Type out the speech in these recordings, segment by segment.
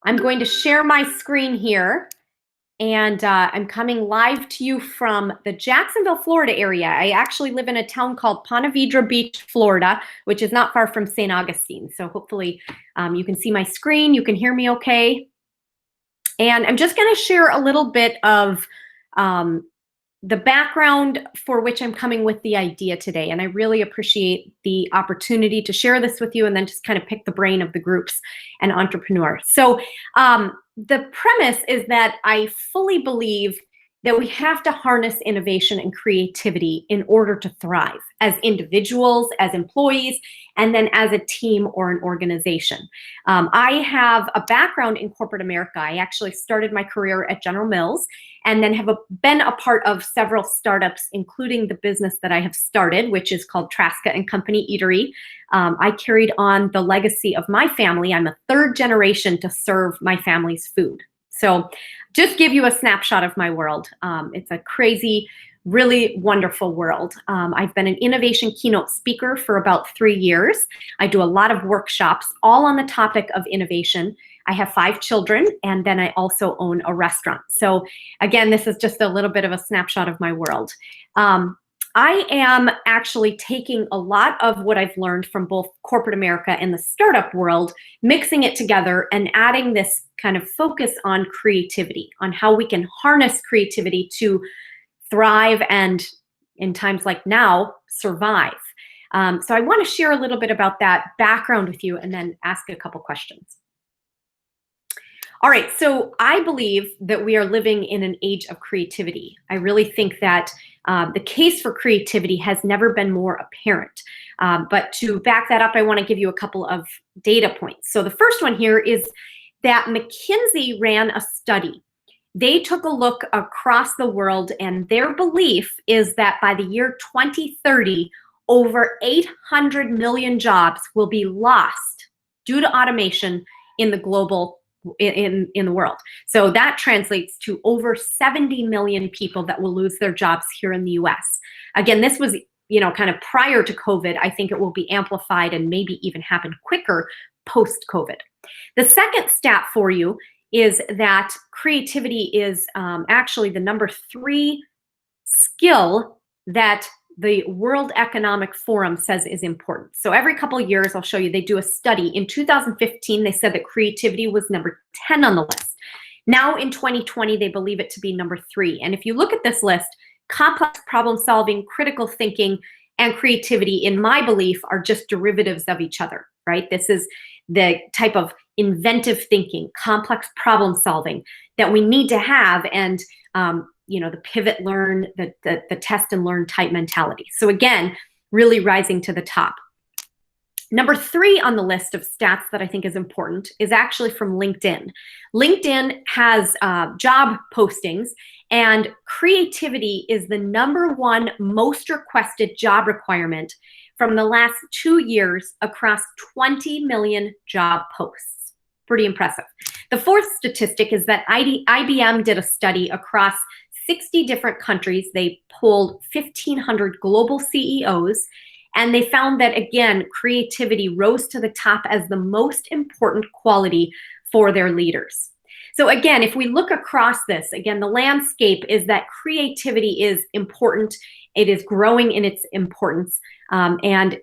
I'm going to share my screen here, and I'm coming live to you from the Jacksonville, Florida area. I actually live in a town called Ponte Vedra Beach, Florida, which is not far from St. Augustine. So hopefully you can see my screen, you can hear me okay. And I'm just going to share a little bit of the background for which I'm coming with the idea today. And I really appreciate the opportunity to share this with you and then just kind of pick the brain of the groups and entrepreneurs. So the premise is that I fully believe that we have to harness innovation and creativity in order to thrive as individuals, as employees, and then as a team or an organization. I have a background in corporate America. I actually started my career at General Mills and then have been a part of several startups, including the business that I have started, which is called Frasca and Company Eatery. I carried on the legacy of my family. I'm a third generation to serve my family's food. So just give you a snapshot of my world. It's a crazy, really wonderful world. I've been an innovation keynote speaker for about 3 years. I do a lot of workshops, all on the topic of innovation. I have 5 children, and then I also own a restaurant. So again, this is just a little bit of a snapshot of my world. I am actually taking a lot of what I've learned from both corporate America and the startup world, mixing it together and adding this kind of focus on creativity, on how we can harness creativity to thrive and, in times like now, survive. So I want to share a little bit about that background with you and then ask a couple questions. All right, so I believe that we are living in an age of creativity. I really think that the case for creativity has never been more apparent. But to back that up, I want to give you a couple of data points. So the first one here is that McKinsey ran a study. They took a look across the world, and their belief is that by the year 2030, over 800 million jobs will be lost due to automation in the global in the world. So that translates to over 70 million people that will lose their jobs here in the US. Again, this was, kind of prior to COVID. I think it will be amplified and maybe even happen quicker post-COVID. The second stat for you is that creativity is actually the number 3 skill that the World Economic Forum says is important. So every couple of years, I'll show you, they do a study. In 2015, they said that creativity was number 10 on the list. Now in 2020, they believe it to be number 3. And if you look at this list, complex problem solving, critical thinking, and creativity, in my belief, are just derivatives of each other, right? This is the type of inventive thinking, complex problem solving that we need to have, and the pivot learn, the test and learn type mentality. So again, really rising to the top. Number 3 on the list of stats that I think is important is actually from LinkedIn. LinkedIn has job postings, and creativity is the number 1 most requested job requirement from the last 2 years across 20 million job posts. Pretty impressive. The 4th statistic is that IBM did a study across 60 different countries. They polled 1,500 global CEOs, and they found that, again, creativity rose to the top as the most important quality for their leaders. So again, if we look across this, again, the landscape is that creativity is important. It is growing in its importance. And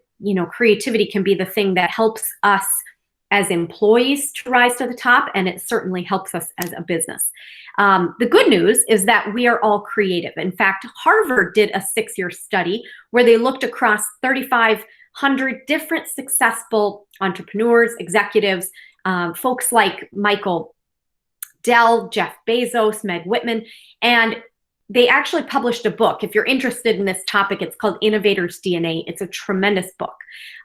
creativity can be the thing that helps us as employees to rise to the top, and it certainly helps us as a business. The good news is that we are all creative. In fact, Harvard did a 6-year study where they looked across 3,500 different successful entrepreneurs, executives, folks like Michael Dell, Jeff Bezos, Meg Whitman, and they actually published a book. If you're interested in this topic, it's called Innovator's DNA. It's a tremendous book.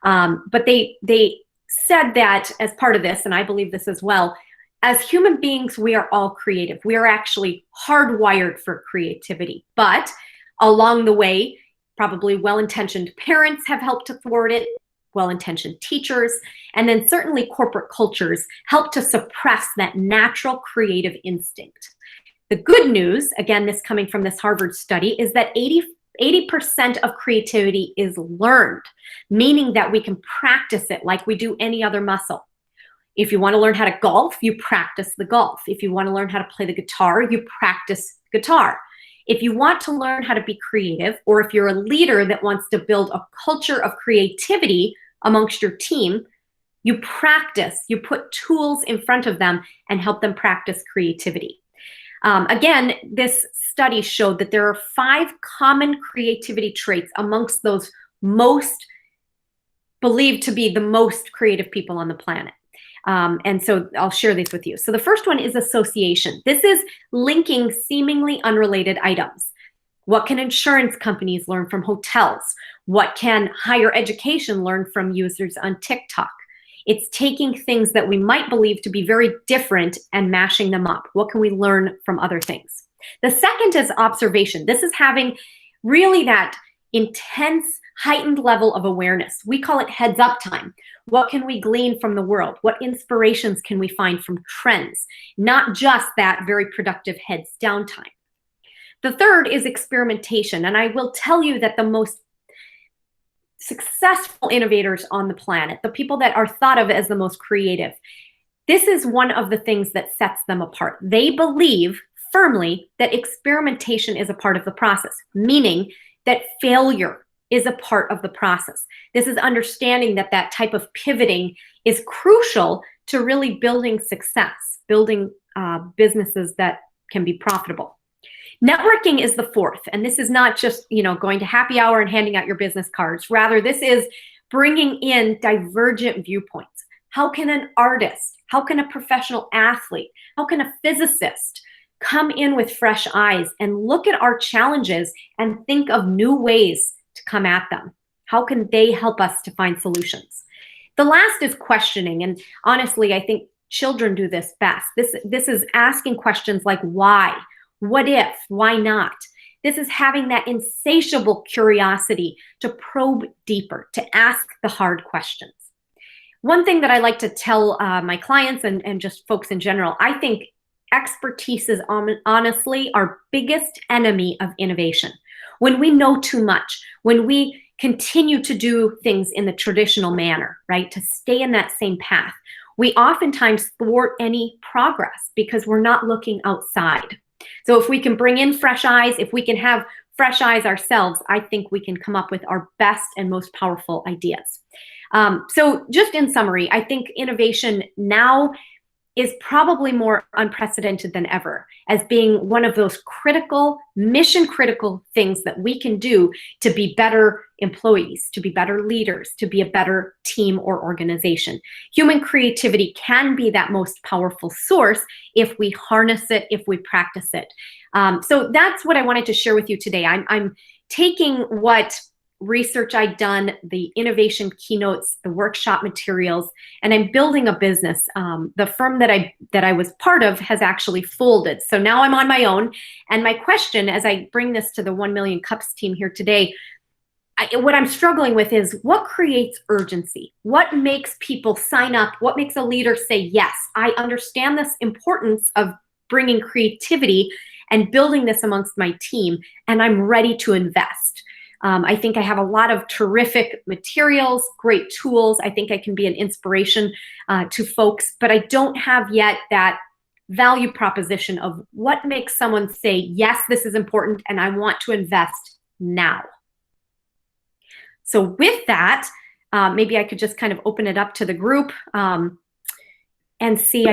But they said that as part of this, and I believe this as well, as human beings, we are all creative. We are actually hardwired for creativity. But along the way, probably well-intentioned parents have helped to thwart it, well-intentioned teachers, and then certainly corporate cultures help to suppress that natural creative instinct. The good news, again, this coming from this Harvard study, is that 80% of creativity is learned, meaning that we can practice it like we do any other muscle. If you want to learn how to golf, you practice the golf. If you want to learn how to play the guitar, you practice guitar. If you want to learn how to be creative, or if you're a leader that wants to build a culture of creativity amongst your team, you practice, you put tools in front of them and help them practice creativity. Again, this study showed that there are 5 common creativity traits amongst those most believed to be the most creative people on the planet. And so I'll share these with you. So the first one is association. This is linking seemingly unrelated items. What can insurance companies learn from hotels? What can higher education learn from users on TikTok? It's taking things that we might believe to be very different and mashing them up. What can we learn from other things? The second is observation. This is having really that intense, heightened level of awareness. We call it heads up time. What can we glean from the world? What inspirations can we find from trends? Not just that very productive heads down time. The third is experimentation. And I will tell you that the most successful innovators on the planet, the people that are thought of as the most creative, this is one of the things that sets them apart. They believe firmly that experimentation is a part of the process, meaning that failure is a part of the process. This is understanding that that type of pivoting is crucial to really building success, building businesses that can be profitable. Networking is the fourth, and this is not just, going to happy hour and handing out your business cards. Rather, this is bringing in divergent viewpoints. How can an artist, how can a professional athlete, how can a physicist come in with fresh eyes and look at our challenges and think of new ways to come at them? How can they help us to find solutions? The last is questioning, and honestly, I think children do this best. This is asking questions like why, what if, why not? This is having that insatiable curiosity to probe deeper, to ask the hard questions. One thing that I like to tell my clients and just folks in general, I think expertise is honestly our biggest enemy of innovation. When we know too much, when we continue to do things in the traditional manner, right, to stay in that same path, we oftentimes thwart any progress because we're not looking outside. So if we can bring in fresh eyes, if we can have fresh eyes ourselves, I think we can come up with our best and most powerful ideas. So just in summary, I think innovation now is probably more unprecedented than ever as being one of those critical, mission critical things that we can do to be better employees, to be better leaders, to be a better team or organization. Human creativity can be that most powerful source if we harness it, if we practice it. So that's what I wanted to share with you today. I'm taking what research I'd done, the innovation keynotes, the workshop materials, and I'm building a business. The firm that I was part of has actually folded. So now I'm on my own. And my question as I bring this to the 1 Million Cups team here today, what I'm struggling with is what creates urgency? What makes people sign up? What makes a leader say, yes, I understand this importance of bringing creativity and building this amongst my team, and I'm ready to invest. I think I have a lot of terrific materials, great tools. I think I can be an inspiration to folks, but I don't have yet that value proposition of what makes someone say, yes, this is important and I want to invest now. So with that, maybe I could just kind of open it up to the group and see,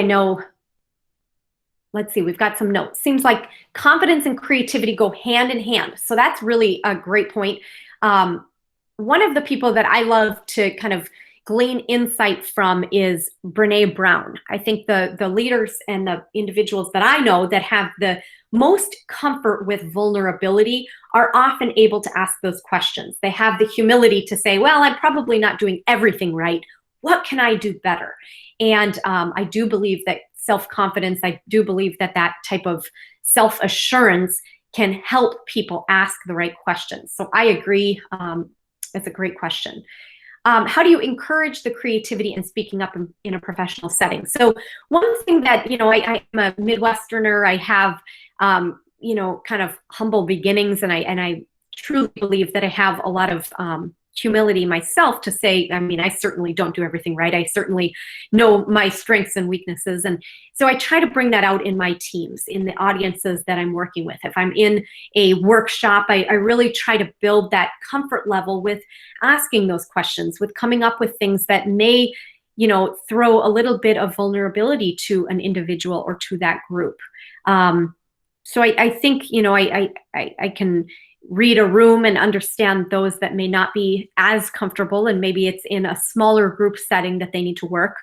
let's see, we've got some notes. Seems like confidence and creativity go hand in hand. So that's really a great point. One of the people that I love to kind of glean insight from is Brene Brown. I think the leaders and the individuals that I know that have the most comfort with vulnerability are often able to ask those questions. They have the humility to say, well, I'm probably not doing everything right. What can I do better? And I do believe that self-confidence, I do believe that that type of self-assurance can help people ask the right questions. So I agree, that's a great question. How do you encourage the creativity and speaking up in a professional setting? So one thing that, I'm a Midwesterner, I have, kind of humble beginnings, and I truly believe that I have a lot of humility myself to say, I mean, I certainly don't do everything right. I certainly know my strengths and weaknesses. And so I try to bring that out in my teams, in the audiences that I'm working with. If I'm in a workshop, I really try to build that comfort level with asking those questions, with coming up with things that may, throw a little bit of vulnerability to an individual or to that group. So I think, I can read a room and understand those that may not be as comfortable, and maybe it's in a smaller group setting that they need to work.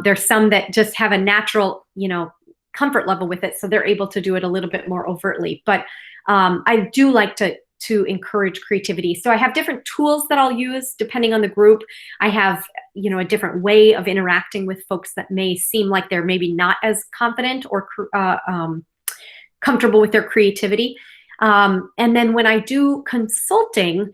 There's some that just have a natural, comfort level with it, so they're able to do it a little bit more overtly. But I do like to encourage creativity. So I have different tools that I'll use depending on the group. I have, a different way of interacting with folks that may seem like they're maybe not as confident or comfortable with their creativity. And then when I do consulting,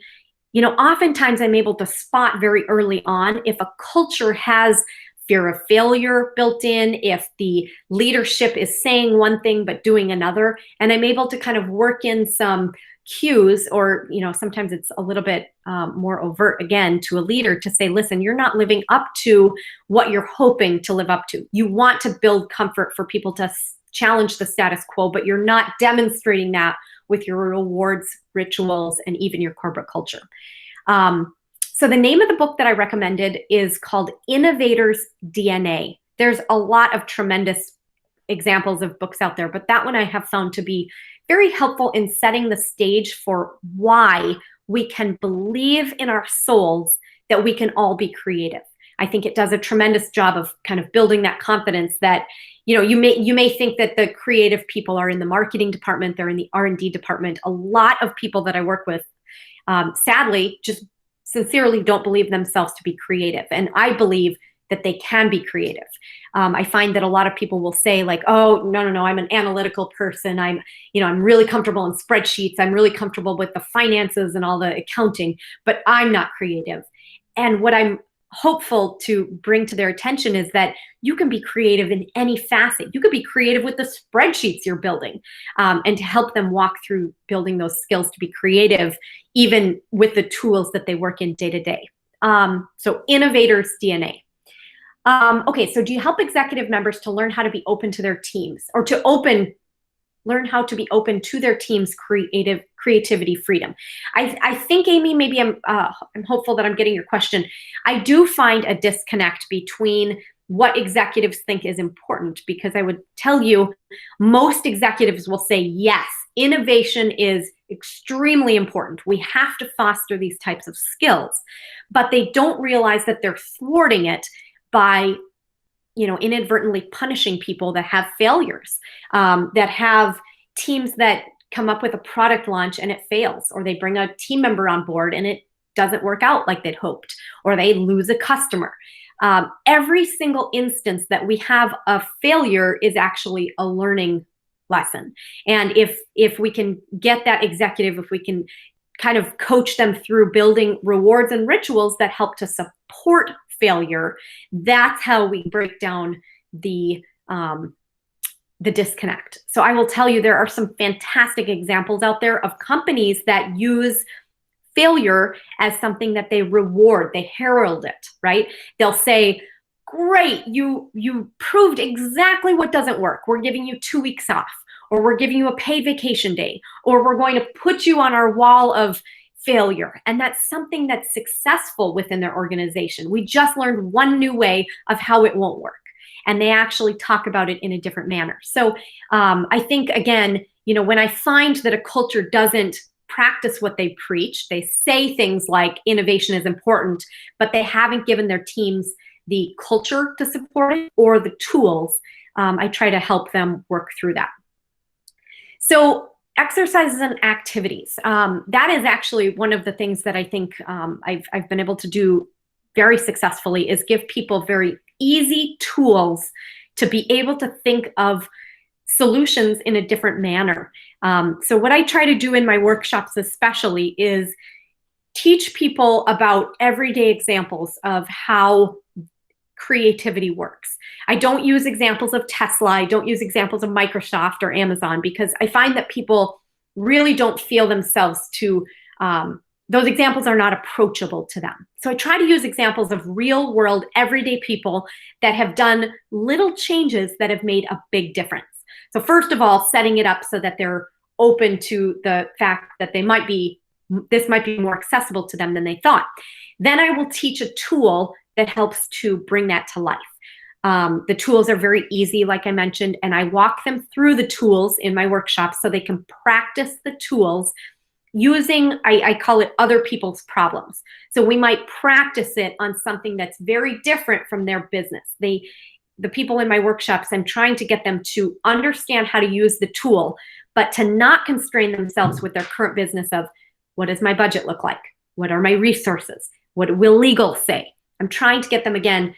oftentimes I'm able to spot very early on if a culture has fear of failure built in, if the leadership is saying one thing but doing another, and I'm able to kind of work in some cues, or sometimes it's a little bit more overt again to a leader to say, listen, you're not living up to what you're hoping to live up to. You want to build comfort for people to challenge the status quo, but you're not demonstrating that with your rewards, rituals, and even your corporate culture. So the name of the book that I recommended is called Innovator's DNA. There's a lot of tremendous examples of books out there, but that one I have found to be very helpful in setting the stage for why we can believe in our souls that we can all be creative. I think it does a tremendous job of kind of building that confidence that, you may think that the creative people are in the marketing department, they're in the R&D department. A lot of people that I work with, sadly, just sincerely don't believe themselves to be creative. And I believe that they can be creative. I find that a lot of people will say like, oh, no, I'm an analytical person. I'm really comfortable in spreadsheets. I'm really comfortable with the finances and all the accounting, but I'm not creative. And what I'm hopeful to bring to their attention is that you can be creative in any facet. You could be creative with the spreadsheets you're building, and to help them walk through building those skills to be creative, even with the tools that they work in day to day. So Innovator's DNA. Okay, so do you help executive members to learn how to be open to their teams, or to learn how to be open to their team's creativity freedom? I think, Amy, maybe I'm hopeful that I'm getting your question. I do find a disconnect between what executives think is important, because I would tell you most executives will say, yes, innovation is extremely important. We have to foster these types of skills, but they don't realize that they're thwarting it by inadvertently punishing people that have failures, that have teams that come up with a product launch and it fails, or they bring a team member on board and it doesn't work out like they'd hoped, or they lose a customer. Every single instance that we have a failure is actually a learning lesson. And if we can get that executive, if we can kind of coach them through building rewards and rituals that help to support failure, that's how we break down the disconnect. So I will tell you, there are some fantastic examples out there of companies that use failure as something that they reward, they herald it, right? They'll say, great, you proved exactly what doesn't work. We're giving you 2 weeks off, or we're giving you a paid vacation day, or we're going to put you on our wall of failure. And that's something that's successful within their organization. We just learned one new way of how it won't work. And they actually talk about it in a different manner. So I think, again, when I find that a culture doesn't practice what they preach, they say things like innovation is important, but they haven't given their teams the culture to support it or the tools, I try to help them work through that. So exercises and activities. That is actually one of the things that I think I've been able to do very successfully, is give people very easy tools to be able to think of solutions in a different manner. So what I try to do in my workshops especially is teach people about everyday examples of how creativity works. I don't use examples of Tesla. I don't use examples of Microsoft or Amazon, because I find that people really don't feel themselves to those examples are not approachable to them. So I try to use examples of real world, everyday people that have done little changes that have made a big difference. So first of all, setting it up so that they're open to the fact that this might be more accessible to them than they thought. Then I will teach a tool that helps to bring that to life. The tools are very easy, like I mentioned, and I walk them through the tools in my workshops so they can practice the tools using, I call it other people's problems. So we might practice it on something that's very different from their business. The people in my workshops, I'm trying to get them to understand how to use the tool, but to not constrain themselves with their current business of, what does my budget look like? What are my resources? What will legal say? I'm trying to get them, again,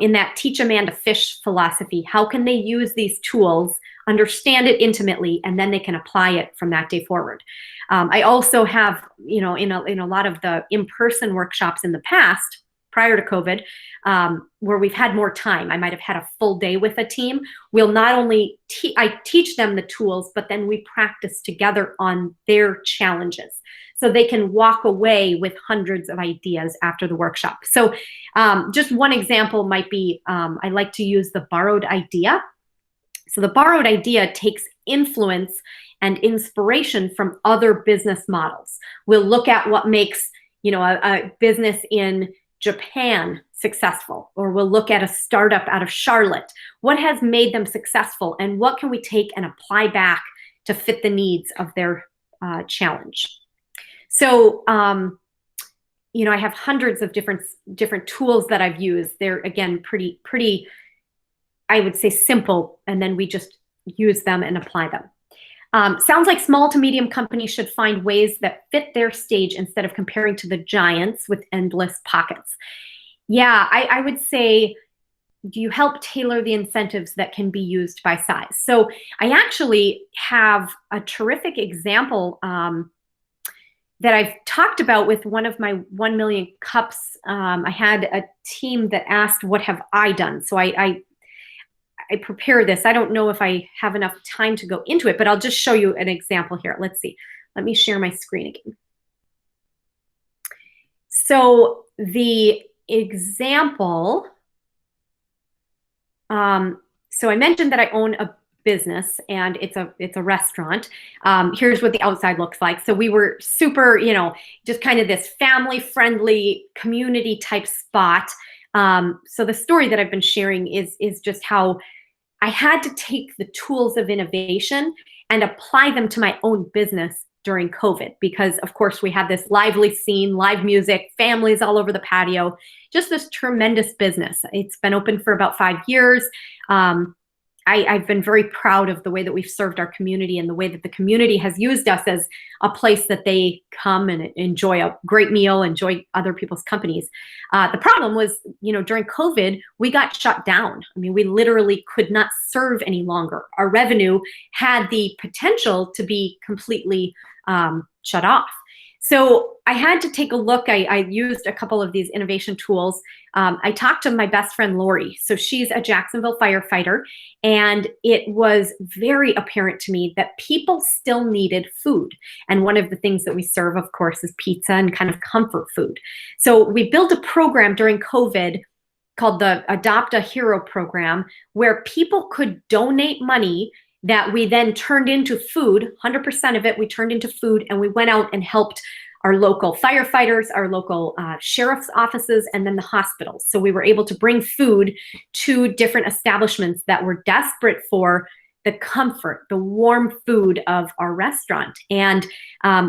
in that teach a man to fish philosophy. How can they use these tools, understand it intimately, and then they can apply it from that day forward? I also have, in a lot of the in-person workshops in the past, prior to COVID, where we've had more time. I might have had a full day with a team. We'll not only I teach them the tools, but then we practice together on their challenges, so they can walk away with hundreds of ideas after the workshop. So just one example might be, I like to use the borrowed idea. So the borrowed idea takes influence and inspiration from other business models. We'll look at what makes, a business in Japan successful, or we'll look at a startup out of Charlotte. What has made them successful, and what can we take and apply back to fit the needs of their challenge? So, I have hundreds of different tools that I've used. They're, again, pretty, I would say, simple, and then we just use them and apply them. Sounds like small to medium companies should find ways that fit their stage instead of comparing to the giants with endless pockets. Yeah, I would say, do you help tailor the incentives that can be used by size? So I actually have a terrific example that I've talked about with one of my 1 million cups. I had a team that asked, what have I done? So I prepare this. I don't know if I have enough time to go into it, but I'll just show you an example here. Let's see. Let me share my screen again. So the example, so I mentioned that I own a business and it's a restaurant. Here's what the outside looks like. So we were super, just kind of this family-friendly community type spot. So the story that I've been sharing is just how I had to take the tools of innovation and apply them to my own business during COVID, because of course we had this lively scene, live music, families all over the patio, just this tremendous business. It's been open for about 5 years. I've been very proud of the way that we've served our community and the way that the community has used us as a place that they come and enjoy a great meal, enjoy other people's companies. The problem was, during COVID, we got shut down. I mean, we literally could not serve any longer. Our revenue had the potential to be completely shut off. So I had to take a look. I used a couple of these innovation tools. I talked to my best friend, Lori. So she's a Jacksonville firefighter. And it was very apparent to me that people still needed food. And one of the things that we serve, of course, is pizza and kind of comfort food. So we built a program during COVID called the Adopt a Hero program, where people could donate money that we then turned into food. 100% of it we turned into food, and we went out and helped our local firefighters, our local sheriff's offices, and then the hospitals. So we were able to bring food to different establishments that were desperate for the comfort, the warm food of our restaurant. And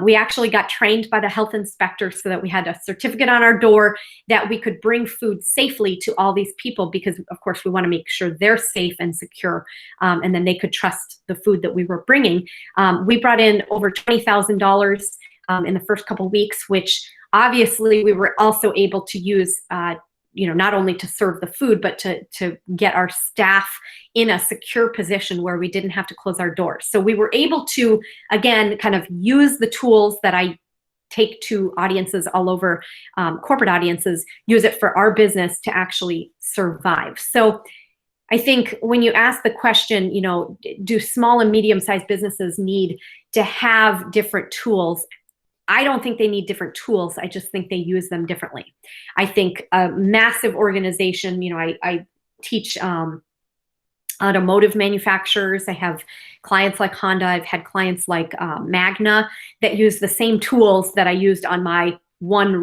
we actually got trained by the health inspector so that we had a certificate on our door that we could bring food safely to all these people, because of course we want to make sure they're safe and secure, and then they could trust the food that we were bringing. We brought in over $20,000 in the first couple of weeks, which obviously we were also able to use not only to serve the food, but to get our staff in a secure position where we didn't have to close our doors. So we were able to, again, kind of use the tools that I take to audiences all over, corporate audiences, use it for our business to actually survive. So I think when you ask the question, do small and medium-sized businesses need to have different tools? I don't think they need different tools. I just think they use them differently. I think a massive organization, I teach automotive manufacturers. I have clients like Honda. I've had clients like Magna that use the same tools that I used on my one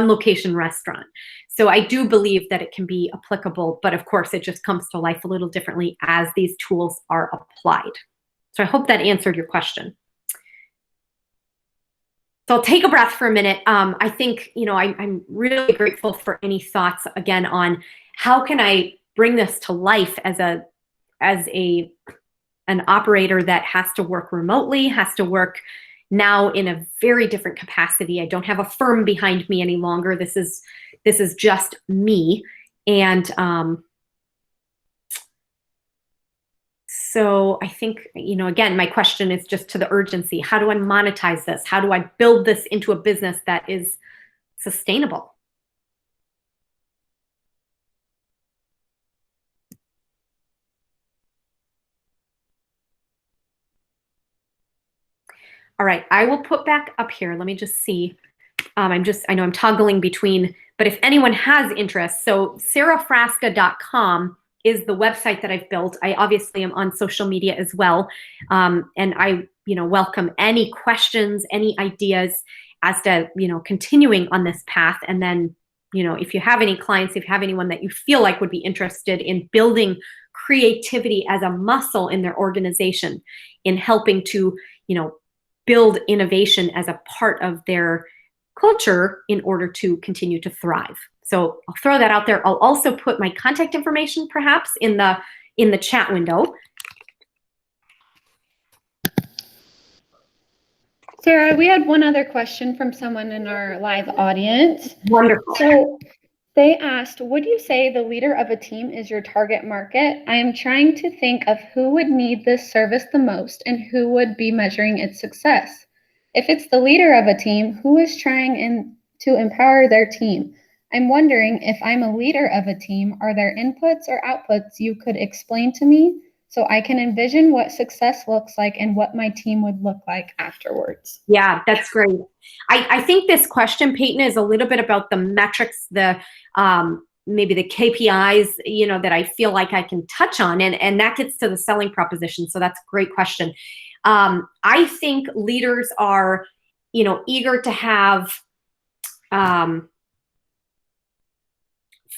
location restaurant. So I do believe that it can be applicable, but of course it just comes to life a little differently as these tools are applied. So I hope that answered your question. So I'll take a breath for a minute. I think, I'm really grateful for any thoughts again on how can I bring this to life as an operator that has to work remotely, has to work now in a very different capacity. I don't have a firm behind me any longer. This is just me. And so I think, again, my question is just to the urgency. How do I monetize this? How do I build this into a business that is sustainable? All right, I will put back up here. Let me just see. I know I'm toggling between, but if anyone has interest, so sarafrasca.com is the website that I've built. I obviously am on social media as well. And I, welcome any questions, any ideas as to, continuing on this path. And then, if you have any clients, if you have anyone that you feel like would be interested in building creativity as a muscle in their organization, in helping to, build innovation as a part of their culture in order to continue to thrive. So I'll throw that out there. I'll also put my contact information perhaps in the chat window. Sara, we had one other question from someone in our live audience. Wonderful. So they asked, would you say the leader of a team is your target market? I am trying to think of who would need this service the most and who would be measuring its success. If it's the leader of a team, who is trying to empower their team? I'm wondering if I'm a leader of a team, are there inputs or outputs you could explain to me so I can envision what success looks like and what my team would look like afterwards? Yeah, that's great. I think this question, Peyton, is a little bit about the metrics, maybe the KPIs, that I feel like I can touch on, and that gets to the selling proposition. So that's a great question. I think leaders are, eager to have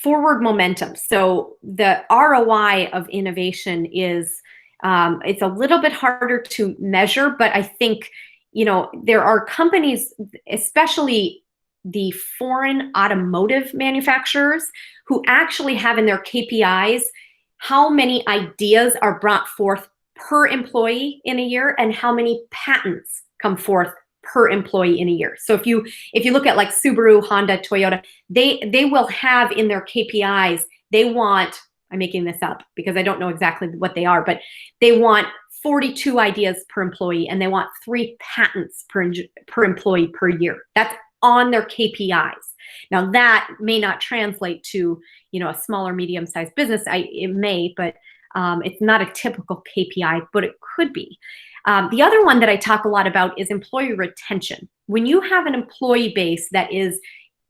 forward momentum. So the ROI of innovation is, it's a little bit harder to measure, but I think, there are companies, especially the foreign automotive manufacturers, who actually have in their KPIs how many ideas are brought forth per employee in a year and how many patents come forth per employee in a year. So if you look at like Subaru, Honda, Toyota, they will have in their KPIs, they want, I'm making this up because I don't know exactly what they are, but they want 42 ideas per employee and they want 3 patents per employee per year. That's on their KPIs. Now that may not translate to, a smaller, medium-sized business. It may, but it's not a typical KPI, but it could be. The other one that I talk a lot about is employee retention. When you have an employee base that is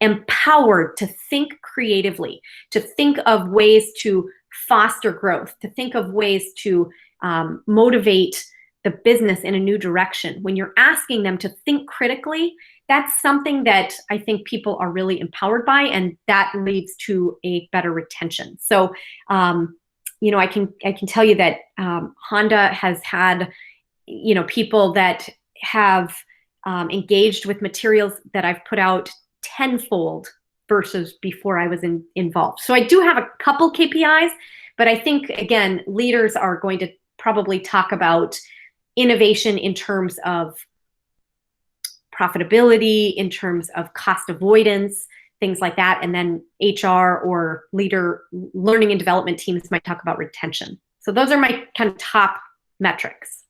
empowered to think creatively, to think of ways to foster growth, to think of ways to motivate the business in a new direction, when you're asking them to think critically, that's something that I think people are really empowered by, and that leads to a better retention. So, I can tell you that Honda has had, people that have engaged with materials that I've put out tenfold versus before I was involved. So I do have a couple KPIs, but I think, again, leaders are going to probably talk about innovation in terms of profitability, in terms of cost avoidance, things like that. And then HR or learning and development teams might talk about retention. So those are my kind of top metrics.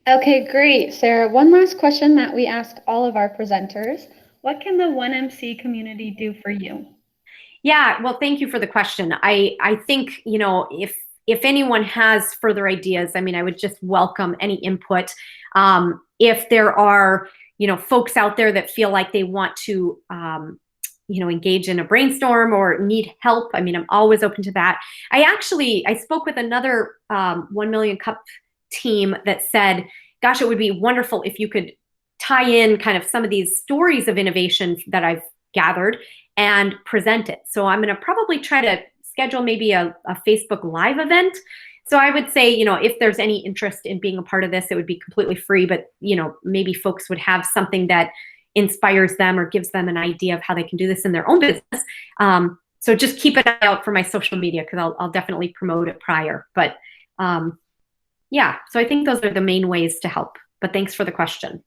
Okay, great. Sara, one last question that we ask all of our presenters. What can the 1MC community do for you? Yeah, well, thank you for the question. I think, if anyone has further ideas, I mean, I would just welcome any input. If there are, folks out there that feel like they want to, engage in a brainstorm or need help, I mean, I'm always open to that. I spoke with another 1 Million Cup team that said, gosh, it would be wonderful if you could tie in kind of some of these stories of innovation that I've gathered and present it. So I'm going to probably try to schedule maybe a Facebook Live event. So I would say, if there's any interest in being a part of this, it would be completely free, but, maybe folks would have something that inspires them or gives them an idea of how they can do this in their own business. So just keep an eye out for my social media, because I'll definitely promote it prior. But yeah, so I think those are the main ways to help. But thanks for the question.